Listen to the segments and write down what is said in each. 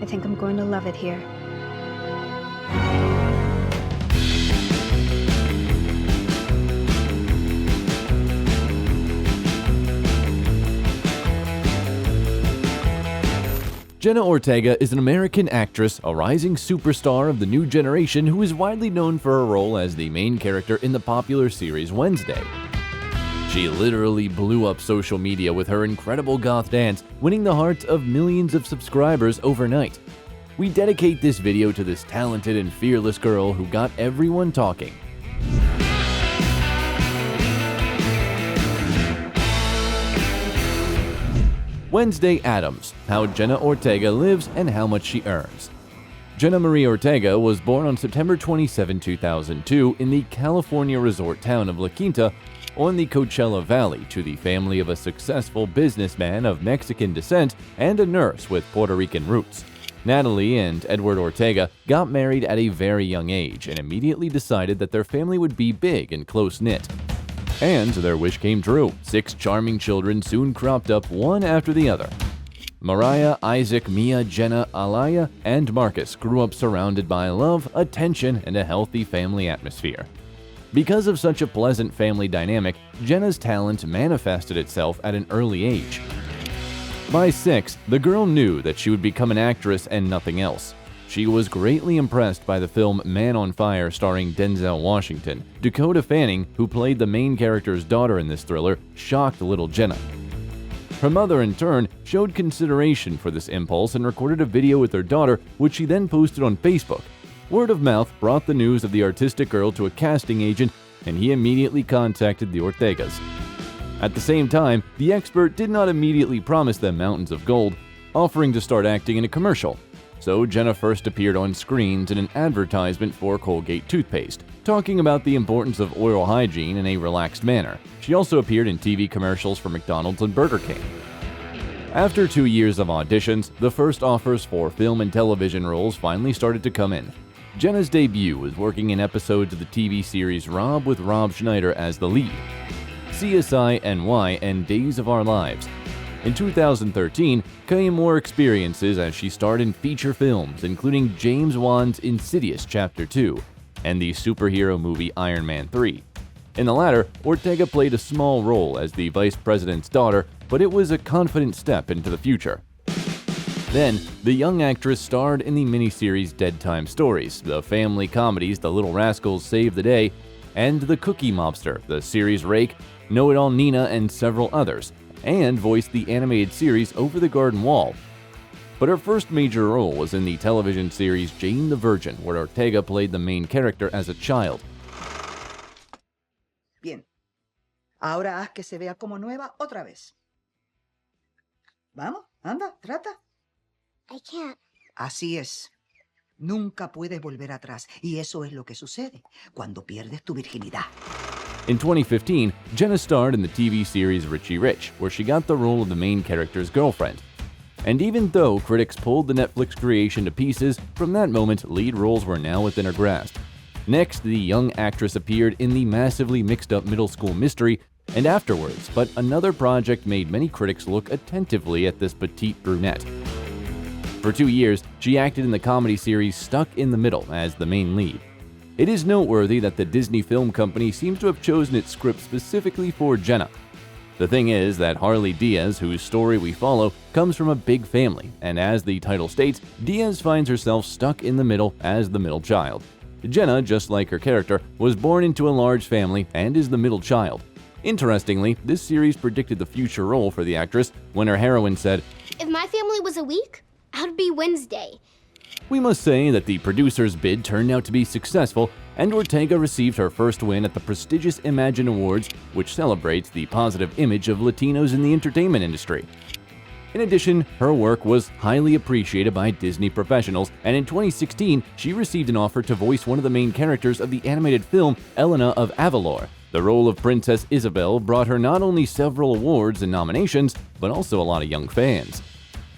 I think I'm going to love it here. Jenna Ortega is an American actress, a rising superstar of the new generation who is widely known for her role as the main character in the popular series Wednesday. She literally blew up social media with her incredible goth dance, winning the hearts of millions of subscribers overnight. We dedicate this video to this talented and fearless girl who got everyone talking. Wednesday Addams, how Jenna Ortega lives and how much she earns. Jenna Marie Ortega was born on September 27, 2002 in the California resort town of La Quinta on the Coachella Valley to the family of a successful businessman of Mexican descent and a nurse with Puerto Rican roots. Natalie and Edward Ortega got married at a very young age and immediately decided that their family would be big and close-knit. And their wish came true. 6 charming children soon cropped up one after the other. Mariah, Isaac, Mia, Jenna, Alaya, and Marcus grew up surrounded by love, attention, and a healthy family atmosphere. Because of such a pleasant family dynamic, Jenna's talent manifested itself at an early age. By 6, the girl knew that she would become an actress and nothing else. She was greatly impressed by the film Man on Fire starring Denzel Washington. Dakota Fanning, who played the main character's daughter in this thriller, shocked little Jenna. Her mother, in turn, showed consideration for this impulse and recorded a video with her daughter, which she then posted on Facebook. Word of mouth brought the news of the artistic girl to a casting agent, and he immediately contacted the Ortegas. At the same time, the expert did not immediately promise them mountains of gold, offering to start acting in a commercial. So Jenna first appeared on screens in an advertisement for Colgate toothpaste, talking about the importance of oral hygiene in a relaxed manner. She also appeared in TV commercials for McDonald's and Burger King. After 2 years of auditions, the first offers for film and television roles finally started to come in. Jenna's debut was working in episodes of the TV series Rob with Rob Schneider as the lead, CSI NY, and Days of Our Lives. In 2013, came more experiences as she starred in feature films, including James Wan's Insidious Chapter 2 and the superhero movie Iron Man 3. In the latter, Ortega played a small role as the vice president's daughter, but it was a confident step into the future. Then, the young actress starred in the miniseries Dead Time Stories, the family comedies The Little Rascals Save the Day, and The Cookie Mobster, the series Rake, Know-It-All Nina, and several others, and voiced the animated series Over the Garden Wall. But her first major role was in the television series Jane the Virgin, where Ortega played the main character as a child. Bien. Ahora haz que se vea como nueva otra vez. Vamos, anda, trata. I can't. Así es. Nunca puedes volver atrás, y eso es lo que sucede cuando pierdes tu virginidad. In 2015, Jenna starred in the TV series Richie Rich, where she got the role of the main character's girlfriend. And even though critics pulled the Netflix creation to pieces, from that moment, lead roles were now within her grasp. Next, the young actress appeared in the massively mixed-up middle school mystery, and afterwards, but another project made many critics look attentively at this petite brunette. For 2 years, she acted in the comedy series Stuck in the Middle as the main lead. It is noteworthy that the Disney Film Company seems to have chosen its script specifically for Jenna. The thing is that Harley Diaz, whose story we follow, comes from a big family, and as the title states, Diaz finds herself stuck in the middle as the middle child. Jenna, just like her character, was born into a large family and is the middle child. Interestingly, this series predicted the future role for the actress when her heroine said, If my family was a week, I'd be Wednesday. We must say that the producer's bid turned out to be successful, and Ortega received her first win at the prestigious Imagine Awards, which celebrates the positive image of Latinos in the entertainment industry. In addition, her work was highly appreciated by Disney professionals, and in 2016, she received an offer to voice one of the main characters of the animated film Elena of Avalor. The role of Princess Isabel brought her not only several awards and nominations, but also a lot of young fans.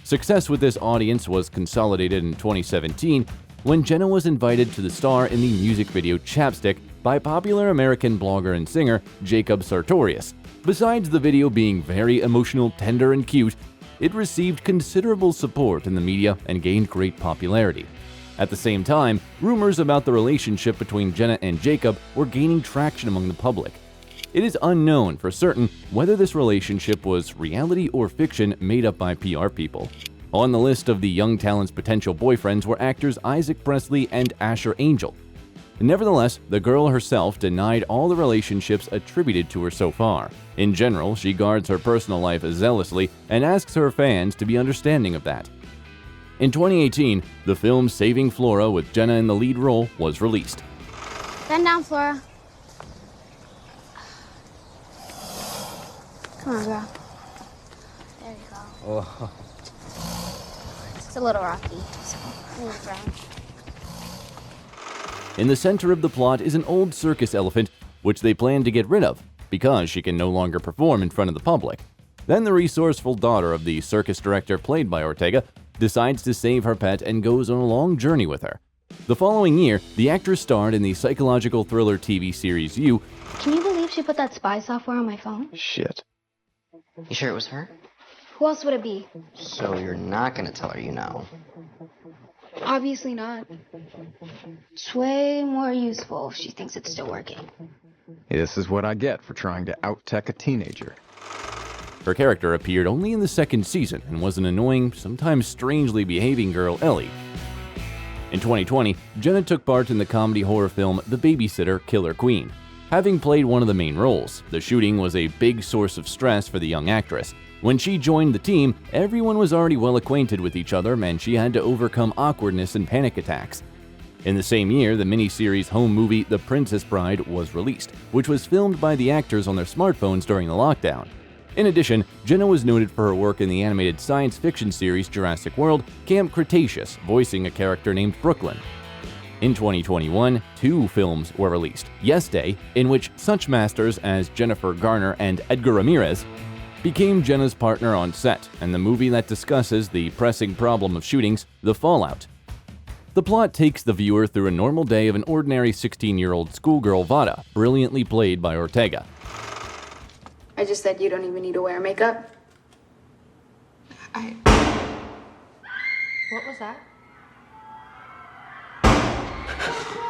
Success with this audience was consolidated in 2017 when Jenna was invited to the star in the music video Chapstick by popular American blogger and singer Jacob Sartorius. Besides the video being very emotional, tender, and cute, it received considerable support in the media and gained great popularity. At the same time, rumors about the relationship between Jenna and Jacob were gaining traction among the public. It is unknown for certain whether this relationship was reality or fiction made up by PR people. On the list of the young talent's potential boyfriends were actors Isaac Presley and Asher Angel. Nevertheless, the girl herself denied all the relationships attributed to her so far. In general, she guards her personal life zealously and asks her fans to be understanding of that. In 2018, the film Saving Flora with Jenna in the lead role was released. Bend down, Flora. Come on, girl. There you go. Oh. It's a little rocky, so move around. In the center of the plot is an old circus elephant, which they plan to get rid of because she can no longer perform in front of the public. Then the resourceful daughter of the circus director played by Ortega decides to save her pet and goes on a long journey with her. The following year, the actress starred in the psychological thriller TV series You. Can you believe she put that spy software on my phone? Shit. You sure it was her? Who else would it be? So you're not gonna tell her you know? Obviously not. It's way more useful if she thinks it's still working. This is what I get for trying to out-tech a teenager. Her character appeared only in the second season and was an annoying, sometimes strangely behaving girl, Ellie. In 2020, Jenna took part in the comedy horror film The Babysitter Killer Queen. Having played one of the main roles, the shooting was a big source of stress for the young actress. When she joined the team, everyone was already well acquainted with each other and she had to overcome awkwardness and panic attacks. In the same year, the miniseries home movie The Princess Bride was released, which was filmed by the actors on their smartphones during the lockdown. In addition, Jenna was noted for her work in the animated science fiction series Jurassic World, Camp Cretaceous, voicing a character named Brooklyn. In 2021, 2 films were released. Yes Day, in which such masters as Jennifer Garner and Edgar Ramirez became Jenna's partner on set, and the movie that discusses the pressing problem of shootings, The Fallout. The plot takes the viewer through a normal day of an ordinary 16-year-old schoolgirl, Vada, brilliantly played by Ortega. I just said you don't even need to wear makeup. What was that?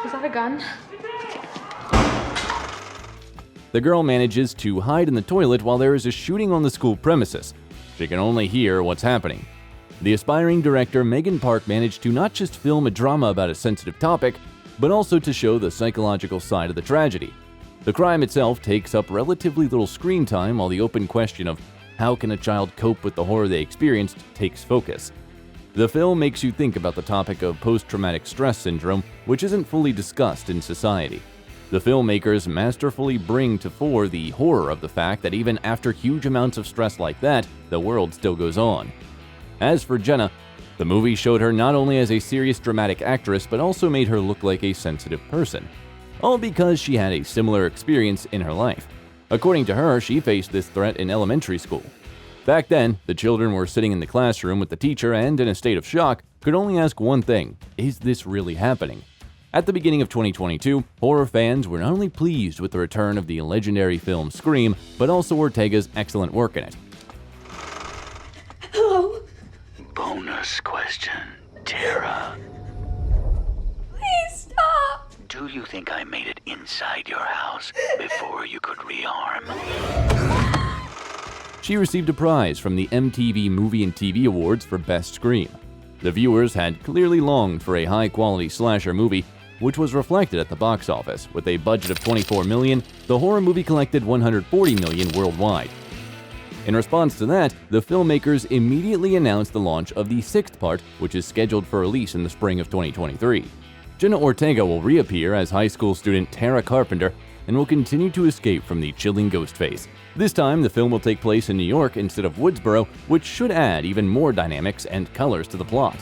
Was that a gun? The girl manages to hide in the toilet while there is a shooting on the school premises. She can only hear what's happening. The aspiring director Megan Park managed to not just film a drama about a sensitive topic, but also to show the psychological side of the tragedy. The crime itself takes up relatively little screen time, while the open question of how can a child cope with the horror they experienced takes focus. The film makes you think about the topic of post-traumatic stress syndrome, which isn't fully discussed in society. The filmmakers masterfully bring to fore the horror of the fact that even after huge amounts of stress like that, the world still goes on. As for Jenna, the movie showed her not only as a serious dramatic actress, but also made her look like a sensitive person. All because she had a similar experience in her life. According to her, she faced this threat in elementary school. Back then, the children were sitting in the classroom with the teacher and, in a state of shock, could only ask one thing: is this really happening? At the beginning of 2022, horror fans were not only pleased with the return of the legendary film Scream, but also Ortega's excellent work in it. Hello? Bonus question, Tara. Please stop! Do you think I made it inside your house before you could rearm? She received a prize from the MTV Movie and TV Awards for Best Scream. The viewers had clearly longed for a high-quality slasher movie, which was reflected at the box office. With a budget of $24 million, the horror movie collected $140 million worldwide. In response to that, the filmmakers immediately announced the launch of the 6th part, which is scheduled for release in the spring of 2023. Jenna Ortega will reappear as high school student Tara Carpenter and will continue to escape from the chilling ghost face. This time, the film will take place in New York instead of Woodsboro, which should add even more dynamics and colors to the plot.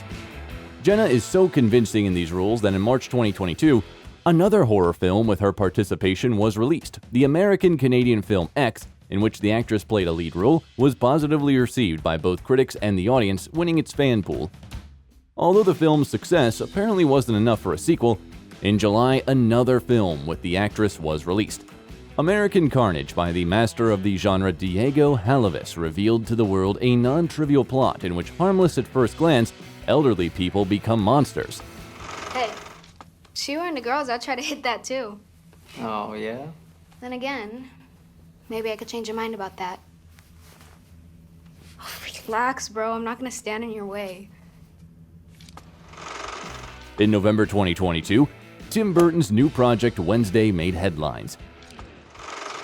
Jenna is so convincing in these roles that in March 2022, another horror film with her participation was released. The American-Canadian film X, in which the actress played a lead role, was positively received by both critics and the audience, winning its fan pool. Although the film's success apparently wasn't enough for a sequel, in July another film with the actress was released. American Carnage by the master of the genre Diego Halavis revealed to the world a non-trivial plot in which harmless at first glance, elderly people become monsters. Hey, she were into girls, I'd try to hit that too. Oh, yeah? Then again, maybe I could change your mind about that. Oh, relax, bro. I'm not gonna stand in your way. In November 2022, Tim Burton's new project Wednesday made headlines.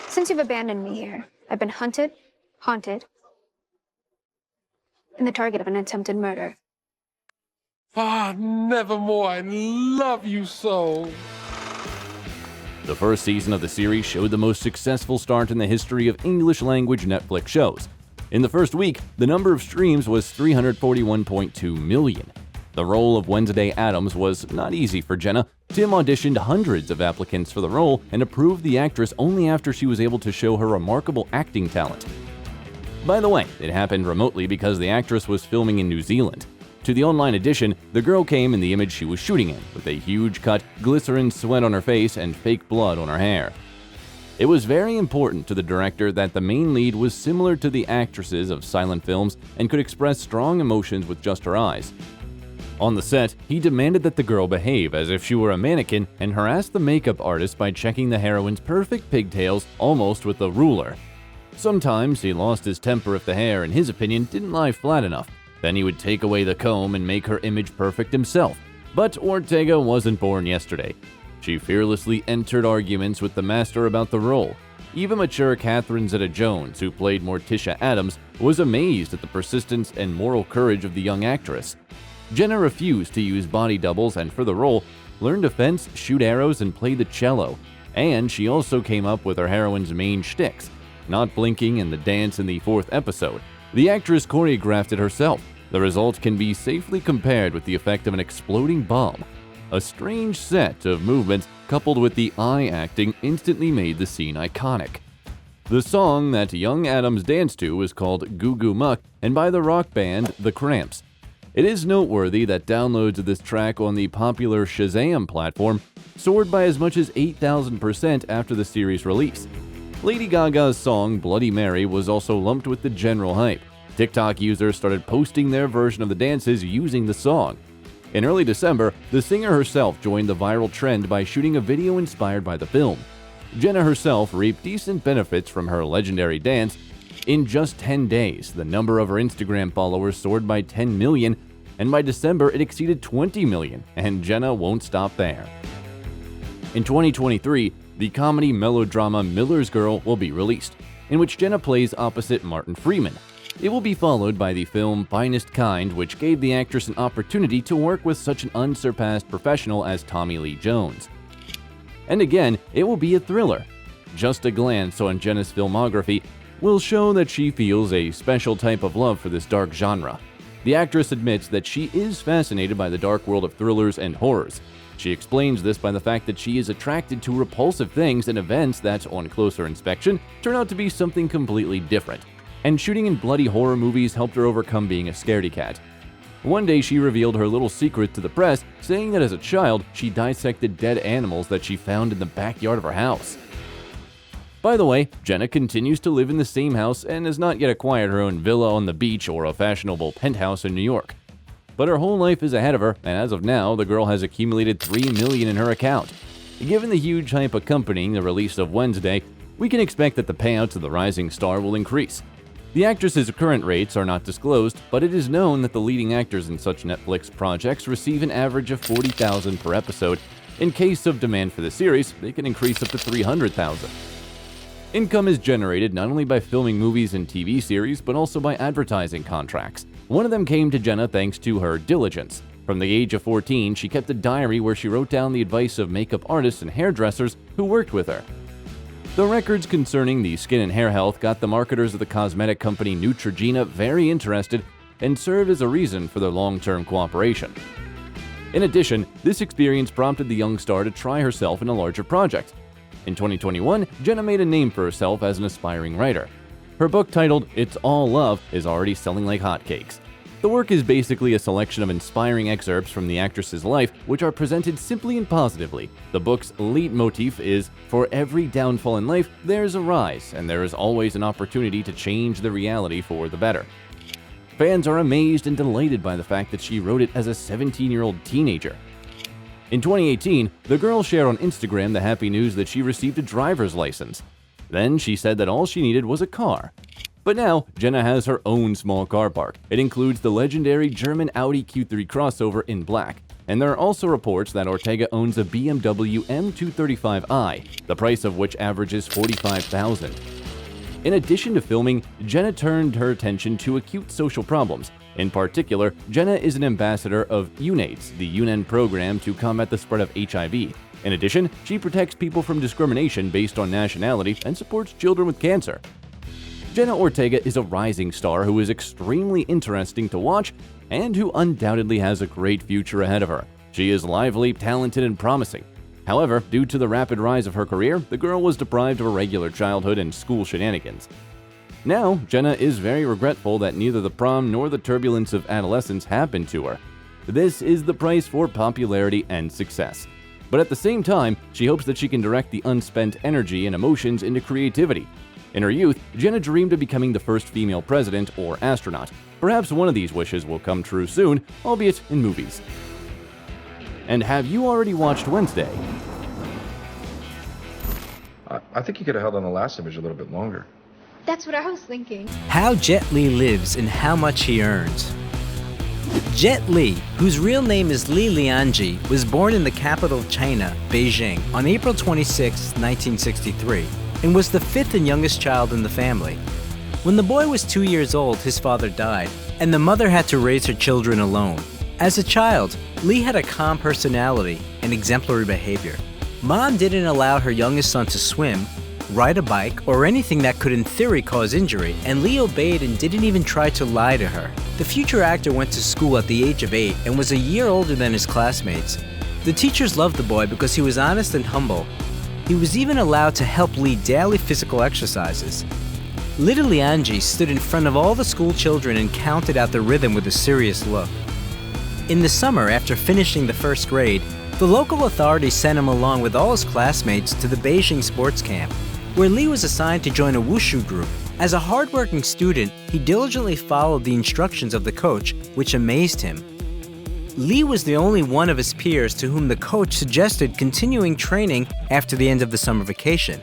Since you've abandoned me here, I've been hunted, haunted, and the target of an attempted murder. Nevermore, I love you so. The first season of the series showed the most successful start in the history of English-language Netflix shows. In the first week, the number of streams was 341.2 million. The role of Wednesday Addams was not easy for Jenna. Tim auditioned hundreds of applicants for the role and approved the actress only after she was able to show her remarkable acting talent. By the way, it happened remotely because the actress was filming in New Zealand. To the online edition, the girl came in the image she was shooting in, with a huge cut, glycerin sweat on her face, and fake blood on her hair. It was very important to the director that the main lead was similar to the actresses of silent films and could express strong emotions with just her eyes. On the set, he demanded that the girl behave as if she were a mannequin and harassed the makeup artist by checking the heroine's perfect pigtails almost with a ruler. Sometimes he lost his temper if the hair, in his opinion, didn't lie flat enough. Then he would take away the comb and make her image perfect himself. But Ortega wasn't born yesterday. She fearlessly entered arguments with the master about the role. Even mature Catherine Zeta-Jones, who played Morticia Addams, was amazed at the persistence and moral courage of the young actress. Jenna refused to use body doubles and, for the role, learned to fence, shoot arrows, and play the cello. And she also came up with her heroine's main shticks, not blinking and the dance in the 4th episode. The actress choreographed it herself. The result can be safely compared with the effect of an exploding bomb. A strange set of movements coupled with the eye acting instantly made the scene iconic. The song that young Addams danced to was called Goo Goo Muck and by the rock band The Cramps. It is noteworthy that downloads of this track on the popular Shazam platform soared by as much as 8,000% after the series' release. Lady Gaga's song Bloody Mary was also lumped with the general hype. TikTok users started posting their version of the dances using the song. In early December, the singer herself joined the viral trend by shooting a video inspired by the film. Jenna herself reaped decent benefits from her legendary dance. In just 10 days, the number of her Instagram followers soared by 10 million, and by December it exceeded 20 million, and Jenna won't stop there. In 2023, the comedy melodrama Miller's Girl will be released, in which Jenna plays opposite Martin Freeman. It will be followed by the film Finest Kind, which gave the actress an opportunity to work with such an unsurpassed professional as Tommy Lee Jones. And again, it will be a thriller. Just a glance on Jenna's filmography will show that she feels a special type of love for this dark genre. The actress admits that she is fascinated by the dark world of thrillers and horrors. She explains this by the fact that she is attracted to repulsive things and events that, on closer inspection, turn out to be something completely different. And shooting in bloody horror movies helped her overcome being a scaredy cat. One day she revealed her little secret to the press, saying that as a child, she dissected dead animals that she found in the backyard of her house. By the way, Jenna continues to live in the same house and has not yet acquired her own villa on the beach or a fashionable penthouse in New York. But her whole life is ahead of her, and as of now, the girl has accumulated $3 million in her account. Given the huge hype accompanying the release of Wednesday, we can expect that the payouts of the rising star will increase. The actress's current rates are not disclosed, but it is known that the leading actors in such Netflix projects receive an average of $40,000 per episode. In case of demand for the series, they can increase up to $300,000. Income is generated not only by filming movies and TV series, but also by advertising contracts. One of them came to Jenna thanks to her diligence. From the age of 14, she kept a diary where she wrote down the advice of makeup artists and hairdressers who worked with her. The records concerning the skin and hair health got the marketers of the cosmetic company Neutrogena very interested and served as a reason for their long-term cooperation. In addition, this experience prompted the young star to try herself in a larger project. In 2021, Jenna made a name for herself as an aspiring writer. Her book titled It's All Love is already selling like hotcakes. The work is basically a selection of inspiring excerpts from the actress's life, which are presented simply and positively. The book's leitmotif is, for every downfall in life, there's a rise, and there is always an opportunity to change the reality for the better. Fans are amazed and delighted by the fact that she wrote it as a 17-year-old teenager. In 2018, the girl shared on Instagram the happy news that she received a driver's license. Then she said that all she needed was a car. But now, Jenna has her own small car park. It includes the legendary German Audi Q3 crossover in black. And there are also reports that Ortega owns a BMW M235i, the price of which averages $45,000. In addition to filming, Jenna turned her attention to acute social problems. In particular, Jenna is an ambassador of UNAIDS, the UN program to combat the spread of HIV. In addition, she protects people from discrimination based on nationality and supports children with cancer. Jenna Ortega is a rising star who is extremely interesting to watch and who undoubtedly has a great future ahead of her. She is lively, talented, and promising. However, due to the rapid rise of her career, the girl was deprived of a regular childhood and school shenanigans. Now, Jenna is very regretful that neither the prom nor the turbulence of adolescence happened to her. This is the price for popularity and success. But at the same time, she hopes that she can direct the unspent energy and emotions into creativity. In her youth, Jenna dreamed of becoming the first female president or astronaut. Perhaps one of these wishes will come true soon, albeit in movies. And have you already watched Wednesday? I think you could have held on the last image a little bit longer. That's what I was thinking. How Jet Li lives and how much he earns. Jet Li, whose real name is Li Lianji, was born in the capital of China, Beijing, on April 26, 1963, and was the fifth and youngest child in the family. When the boy was 2 years old, his father died, and the mother had to raise her children alone. As a child, Li had a calm personality and exemplary behavior. Mom didn't allow her youngest son to swim, ride a bike, or anything that could in theory cause injury, and Li obeyed and didn't even try to lie to her. The future actor went to school at the age of 8 and was a year older than his classmates. The teachers loved the boy because he was honest and humble. He was even allowed to help lead daily physical exercises. Little Lianji stood in front of all the school children and counted out the rhythm with a serious look. In the summer, after finishing the first grade, the local authorities sent him along with all his classmates to the Beijing sports camp, where Li was assigned to join a wushu group. As a hardworking student, he diligently followed the instructions of the coach, which amazed him. Li was the only one of his peers to whom the coach suggested continuing training after the end of the summer vacation.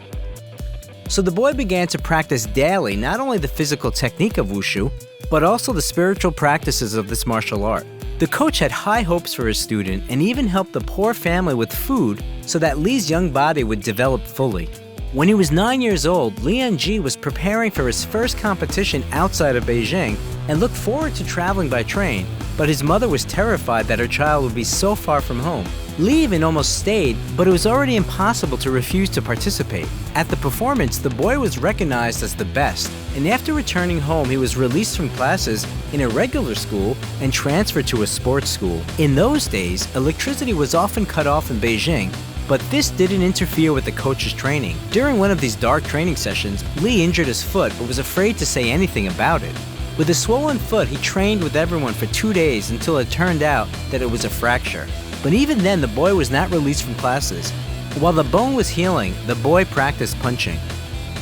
So the boy began to practice daily not only the physical technique of wushu, but also the spiritual practices of this martial art. The coach had high hopes for his student and even helped the poor family with food so that Li's young body would develop fully. When he was 9 years old, Lianji was preparing for his first competition outside of Beijing and looked forward to traveling by train, but his mother was terrified that her child would be so far from home. Li even almost stayed, but it was already impossible to refuse to participate. At the performance, the boy was recognized as the best, and after returning home, he was released from classes in a regular school and transferred to a sports school. In those days, electricity was often cut off in Beijing, but this didn't interfere with the coach's training. During one of these dark training sessions, Li injured his foot but was afraid to say anything about it. With a swollen foot, he trained with everyone for 2 days until it turned out that it was a fracture. But even then, the boy was not released from classes. While the bone was healing, the boy practiced punching.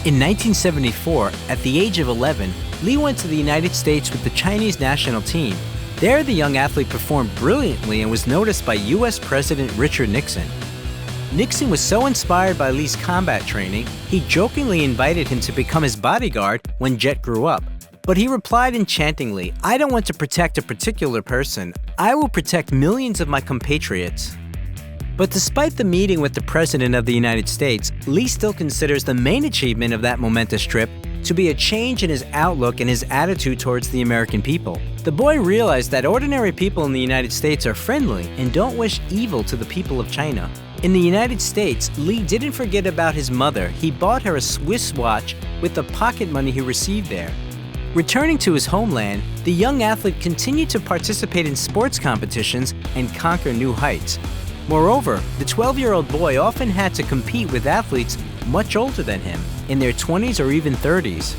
In 1974, at the age of 11, Li went to the United States with the Chinese national team. There, the young athlete performed brilliantly and was noticed by US President Richard Nixon. Nixon was so inspired by Li's combat training, he jokingly invited him to become his bodyguard when Jet grew up. But he replied enchantingly, "I don't want to protect a particular person. I will protect millions of my compatriots." But despite the meeting with the President of the United States, Li still considers the main achievement of that momentous trip to be a change in his outlook and his attitude towards the American people. The boy realized that ordinary people in the United States are friendly and don't wish evil to the people of China. In the United States, Li didn't forget about his mother. He bought her a Swiss watch with the pocket money he received there. Returning to his homeland, the young athlete continued to participate in sports competitions and conquer new heights. Moreover, the 12-year-old boy often had to compete with athletes much older than him, in their 20s or even 30s.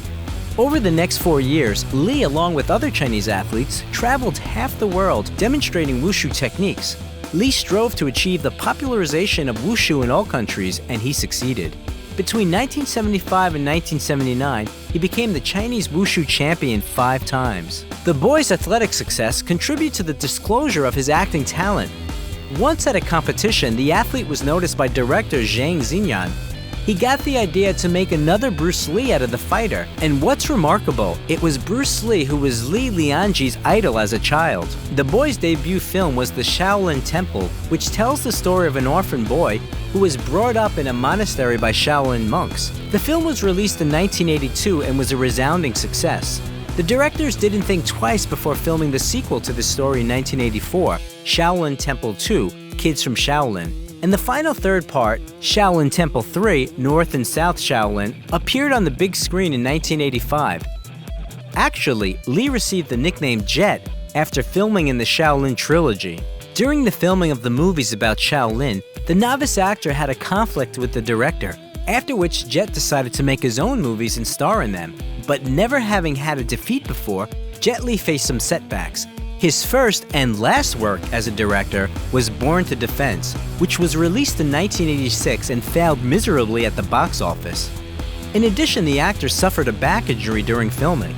Over the next 4 years, Lee, along with other Chinese athletes, traveled half the world demonstrating wushu techniques. Lee strove to achieve the popularization of wushu in all countries, and he succeeded. Between 1975 and 1979, he became the Chinese wushu champion 5 times. The boy's athletic success contributed to the disclosure of his acting talent. Once at a competition, the athlete was noticed by director Zhang Xinyan. He got the idea to make another Bruce Lee out of the fighter, and what's remarkable, it was Bruce Lee who was Li Lianji's idol as a child. The boy's debut film was The Shaolin Temple, which tells the story of an orphan boy who was brought up in a monastery by Shaolin monks. The film was released in 1982 and was a resounding success. The directors didn't think twice before filming the sequel to the story in 1984, Shaolin Temple 2, Kids from Shaolin. And the final third part, Shaolin Temple 3, North and South Shaolin, appeared on the big screen in 1985. Actually, Lee received the nickname Jet after filming in the Shaolin trilogy. During the filming of the movies about Shaolin, the novice actor had a conflict with the director, after which Jet decided to make his own movies and star in them. But never having had a defeat before, Jet Li faced some setbacks. His first and last work as a director was Born to Defense, which was released in 1986 and failed miserably at the box office. In addition, the actor suffered a back injury during filming.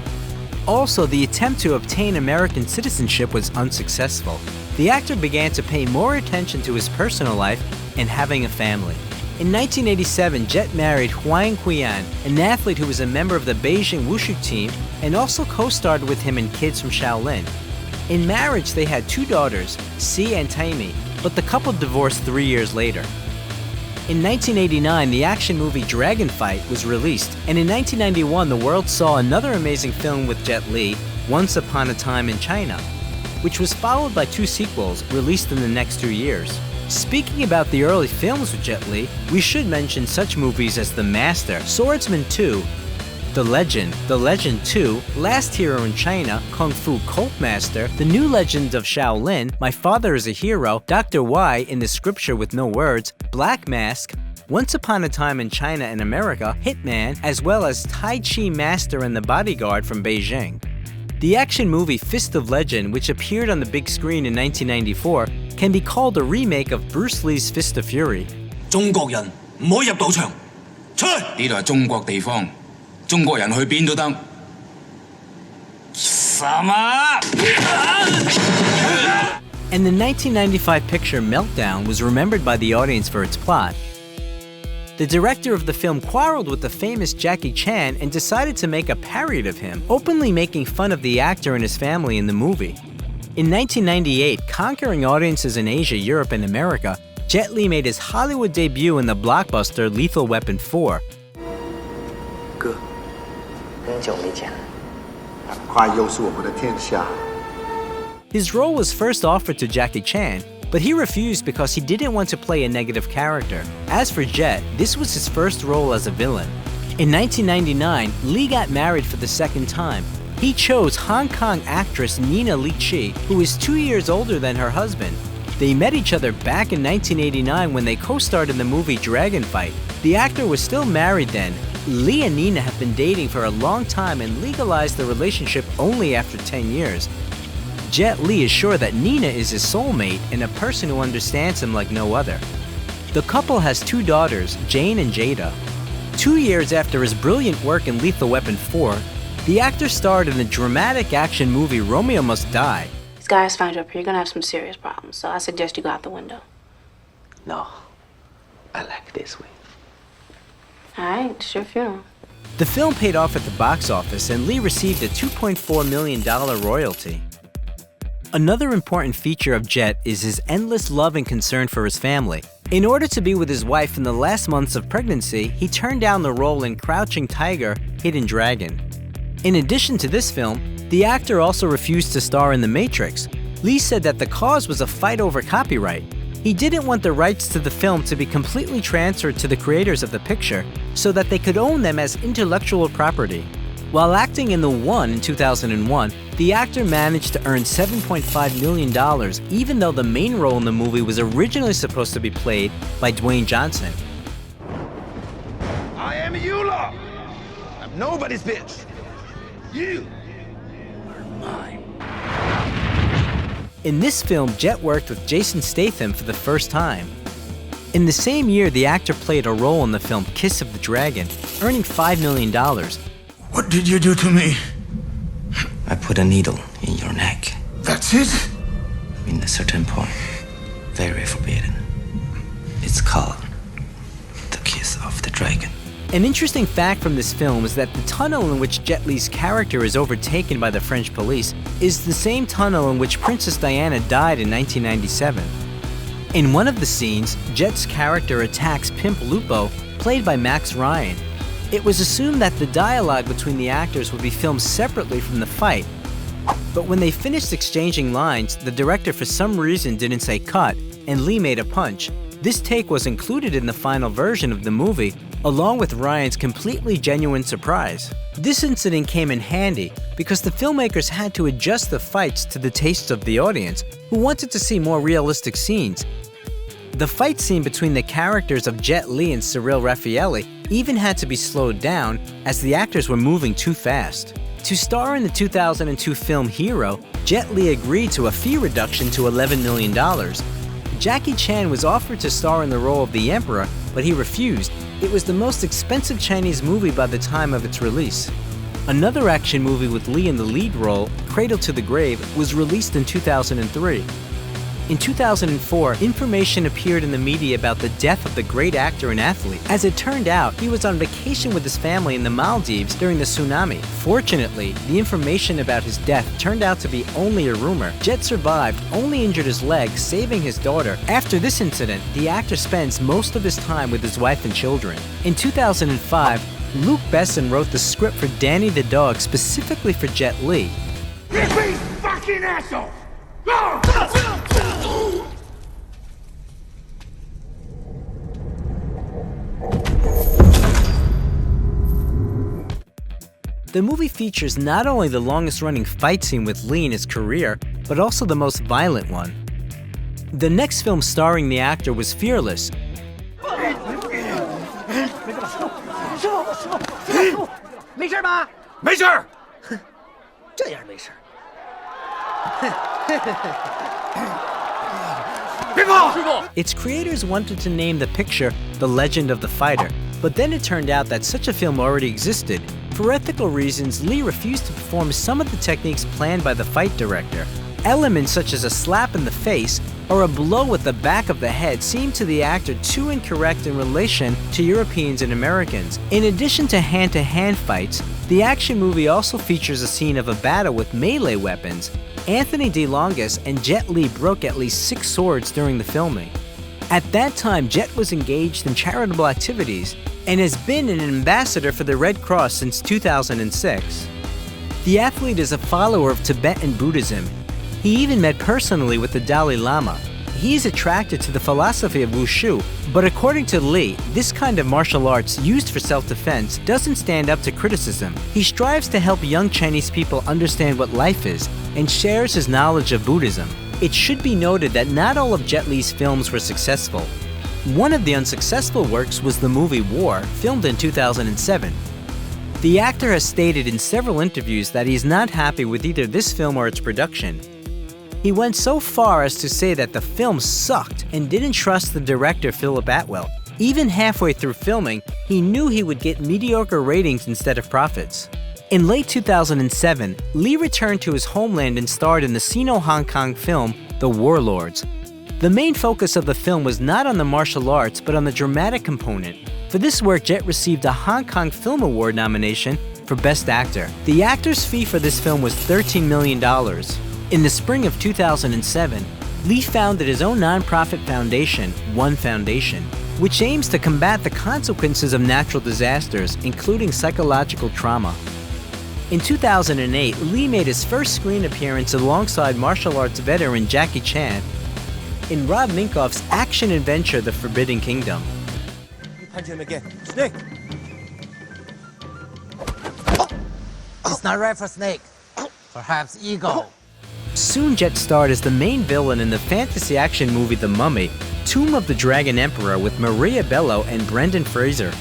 Also, the attempt to obtain American citizenship was unsuccessful. The actor began to pay more attention to his personal life and having a family. In 1987, Jet married Huang Qian, an athlete who was a member of the Beijing Wushu team and also co-starred with him in Kids from Shaolin. In marriage, they had 2 daughters, Si and Taimi, but the couple divorced 3 years later. In 1989, the action movie Dragon Fight was released, and in 1991, the world saw another amazing film with Jet Li, Once Upon a Time in China, which was followed by 2 sequels released in the next 2 years. Speaking about the early films with Jet Li, we should mention such movies as The Master, Swordsman 2, The Legend 2, Last Hero in China, Kung Fu Cult Master, The New Legend of Shaolin, My Father is a Hero, Dr. Y in the Scripture with No Words, Black Mask, Once Upon a Time in China and America, Hitman, as well as Tai Chi Master and the Bodyguard from Beijing. The action movie Fist of Legend, which appeared on the big screen in 1994, can be called a remake of Bruce Lee's Fist of Fury. 中國人唔可以入賭場，出去！呢度係中國地方。中國人去邊都得。And the 1995 picture Meltdown was remembered by the audience for its plot. The director of the film quarreled with the famous Jackie Chan and decided to make a parody of him, openly making fun of the actor and his family in the movie. In 1998, conquering audiences in Asia, Europe, and America, Jet Li made his Hollywood debut in the blockbuster Lethal Weapon 4. 哥，很久没见了。快又是我们的天下。 His role was first offered to Jackie Chan, but he refused because he didn't want to play a negative character. As for Jet, this was his first role as a villain. In 1999, Lee got married for the second time. He chose Hong Kong actress Nina Li Chi, who is 2 years older than her husband. They met each other back in 1989 when they co-starred in the movie Dragon Fight. The actor was still married then. Lee and Nina have been dating for a long time and legalized the relationship only after 10 years. Jet Li is sure that Nina is his soulmate and a person who understands him like no other. The couple has 2 daughters, Jane and Jada. 2 years after his brilliant work in Lethal Weapon 4, the actor starred in the dramatic action movie Romeo Must Die. These guys find you up here, you're gonna have some serious problems, so I suggest you go out the window. No, I like it this way. Alright, it's your funeral. The film paid off at the box office and Lee received a $2.4 million royalty. Another important feature of Jet is his endless love and concern for his family. In order to be with his wife in the last months of pregnancy, he turned down the role in Crouching Tiger, Hidden Dragon. In addition to this film, the actor also refused to star in The Matrix. Lee said that the cause was a fight over copyright. He didn't want the rights to the film to be completely transferred to the creators of the picture so that they could own them as intellectual property. While acting in The One in 2001, the actor managed to earn $7.5 million, even though the main role in the movie was originally supposed to be played by Dwayne Johnson. I am Eula. I'm nobody's bitch. You are mine. In this film, Jet worked with Jason Statham for the first time. In the same year, the actor played a role in the film Kiss of the Dragon, earning $5 million. What did you do to me? I put a needle in your neck. That's it? In a certain point. Very forbidden. It's called the Kiss of the Dragon. An interesting fact from this film is that the tunnel in which Jet Li's character is overtaken by the French police is the same tunnel in which Princess Diana died in 1997. In one of the scenes, Jet's character attacks Pimp Lupo, played by Max Ryan. It was assumed that the dialogue between the actors would be filmed separately from the fight, but when they finished exchanging lines, the director for some reason didn't say cut, and Lee made a punch. This take was included in the final version of the movie, along with Ryan's completely genuine surprise. This incident came in handy because the filmmakers had to adjust the fights to the tastes of the audience, who wanted to see more realistic scenes. The fight scene between the characters of Jet Li and Cyril Raffaelli even had to be slowed down as the actors were moving too fast. To star in the 2002 film Hero, Jet Li agreed to a fee reduction to $11 million. Jackie Chan was offered to star in the role of the Emperor, but he refused. It was the most expensive Chinese movie by the time of its release. Another action movie with Lee in the lead role, Cradle to the Grave, was released in 2003. In 2004, information appeared in the media about the death of the great actor and athlete. As it turned out, he was on vacation with his family in the Maldives during the tsunami. Fortunately, the information about his death turned out to be only a rumor. Jet survived, only injured his leg, saving his daughter. After this incident, the actor spends most of his time with his wife and children. In 2005, Luc Besson wrote the script for Danny the Dog specifically for Jet Li. Hit me, fucking asshole! The movie features not only the longest-running fight scene with Lee in his career, but also the most violent one. The next film starring the actor was Fearless. Its creators wanted to name the picture The Legend of the Fighter, but then it turned out that such a film already existed. For ethical reasons, Lee refused to perform some of the techniques planned by the fight director. Elements such as a slap in the face or a blow with the back of the head seemed to the actor too incorrect in relation to Europeans and Americans. In addition to hand-to-hand fights, the action movie also features a scene of a battle with melee weapons. Anthony DeLongis and Jet Li broke at least 6 swords during the filming. At that time, Jet was engaged in charitable activities and has been an ambassador for the Red Cross since 2006. The athlete is a follower of Tibetan Buddhism. He even met personally with the Dalai Lama. He is attracted to the philosophy of Wushu, but according to Lee, this kind of martial arts used for self-defense doesn't stand up to criticism. He strives to help young Chinese people understand what life is and shares his knowledge of Buddhism. It should be noted that not all of Jet Li's films were successful. One of the unsuccessful works was the movie War, filmed in 2007. The actor has stated in several interviews that he is not happy with either this film or its production. He went so far as to say that the film sucked and didn't trust the director Philip Atwell. Even halfway through filming, he knew he would get mediocre ratings instead of profits. In late 2007, Lee returned to his homeland and starred in the Sino-Hong Kong film The Warlords. The main focus of the film was not on the martial arts, but on the dramatic component. For this work, Jet received a Hong Kong Film Award nomination for Best Actor. The actor's fee for this film was $13 million. In the spring of 2007, Lee founded his own nonprofit foundation, One Foundation, which aims to combat the consequences of natural disasters, including psychological trauma. In 2008, Lee made his first screen appearance alongside martial arts veteran Jackie Chan in Rob Minkoff's action-adventure The Forbidden Kingdom. Punch him again. Snake! It's not right for snake. Perhaps eagle. Soon Jet starred as the main villain in the fantasy action movie The Mummy, Tomb of the Dragon Emperor with Maria Bello and Brendan Fraser.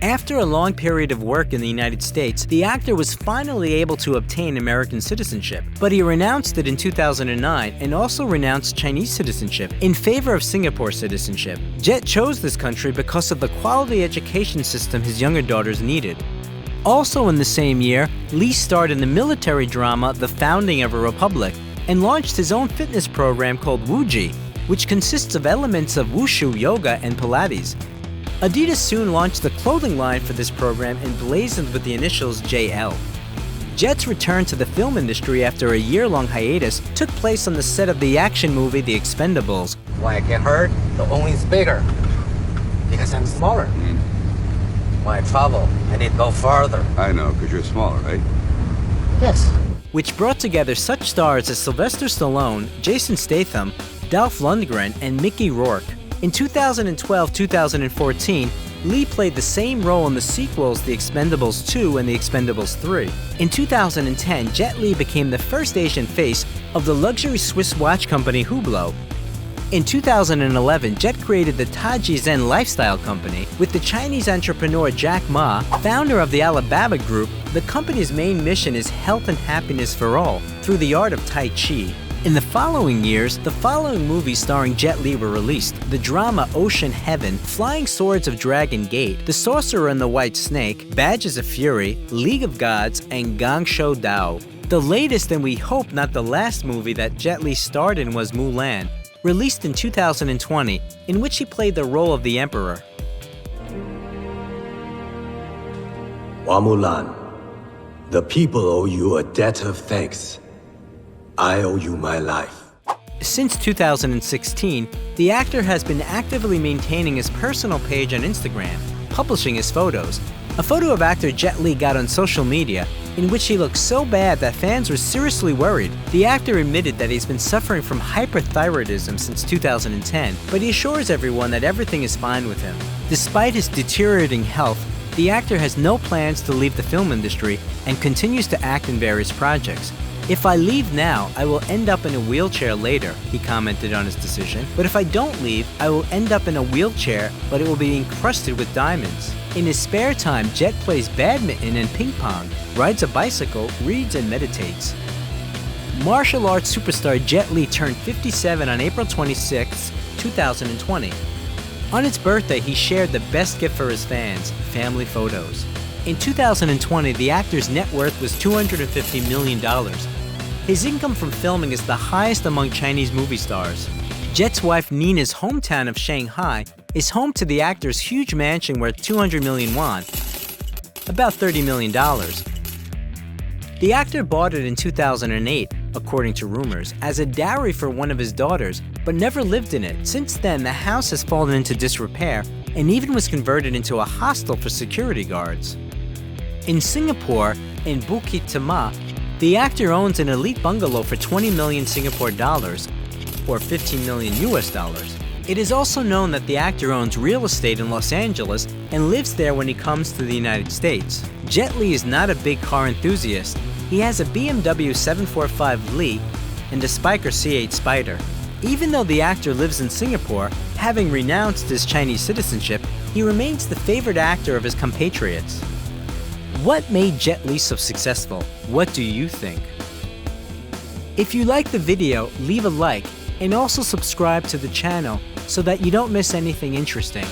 After a long period of work in the United States, the actor was finally able to obtain American citizenship, but he renounced it in 2009 and also renounced Chinese citizenship in favor of Singapore citizenship. Jet chose this country because of the quality education system his younger daughters needed. Also in the same year, Lee starred in the military drama The Founding of a Republic and launched his own fitness program called Wuji, which consists of elements of wushu, yoga, and Pilates. Adidas soon launched the clothing line for this program emblazoned with the initials JL. Jet's return to the film industry after a year-long hiatus took place on the set of the action movie The Expendables. When I get hurt, the only is bigger. Because I'm smaller. When I travel, I need to go farther. I know, because you're smaller, right? Yes. Which brought together such stars as Sylvester Stallone, Jason Statham, Dolph Lundgren, and Mickey Rourke. In 2012-2014, Lee played the same role in the sequels The Expendables 2 and The Expendables 3. In 2010, Jet Li became the first Asian face of the luxury Swiss watch company Hublot. In 2011, Jet created the Taji Zen lifestyle company with the Chinese entrepreneur Jack Ma, founder of the Alibaba Group. The company's main mission is health and happiness for all through the art of Tai Chi. In the following years, the following movies starring Jet Li were released: the drama Ocean Heaven, Flying Swords of Dragon Gate, The Sorcerer and the White Snake, Badges of Fury, League of Gods, and Gangshou Dao. The latest and we hope not the last movie that Jet Li starred in was Mulan, released in 2020, in which he played the role of the Emperor. Hua Mulan, the people owe you a debt of thanks. I owe you my life. Since 2016, the actor has been actively maintaining his personal page on Instagram, publishing his photos. A photo of actor Jet Li got on social media in which he looked so bad that fans were seriously worried. The actor admitted that he's been suffering from hyperthyroidism since 2010, but he assures everyone that everything is fine with him. Despite his deteriorating health, the actor has no plans to leave the film industry and continues to act in various projects. "If I leave now, I will end up in a wheelchair later," he commented on his decision. "But if I don't leave, I will end up in a wheelchair, but it will be encrusted with diamonds." In his spare time, Jet plays badminton and ping pong, rides a bicycle, reads, and meditates. Martial arts superstar Jet Li turned 57 on April 26, 2020. On his birthday, he shared the best gift for his fans: family photos. In 2020, the actor's net worth was $250 million. His income from filming is the highest among Chinese movie stars. Jet's wife Nina's hometown of Shanghai is home to the actor's huge mansion worth 200 million won, about $30 million. The actor bought it in 2008, according to rumors, as a dowry for one of his daughters, but never lived in it. Since then, the house has fallen into disrepair and even was converted into a hostel for security guards. In Singapore, in Bukit Timah, the actor owns an elite bungalow for 20 million Singapore dollars, or 15 million US dollars. It is also known that the actor owns real estate in Los Angeles and lives there when he comes to the United States. Jet Li is not a big car enthusiast. He has a BMW 745 Li and a Spyker C8 Spider. Even though the actor lives in Singapore, having renounced his Chinese citizenship, he remains the favorite actor of his compatriots. What made Jet Li so successful? What do you think? If you like the video, leave a like and also subscribe to the channel so that you don't miss anything interesting.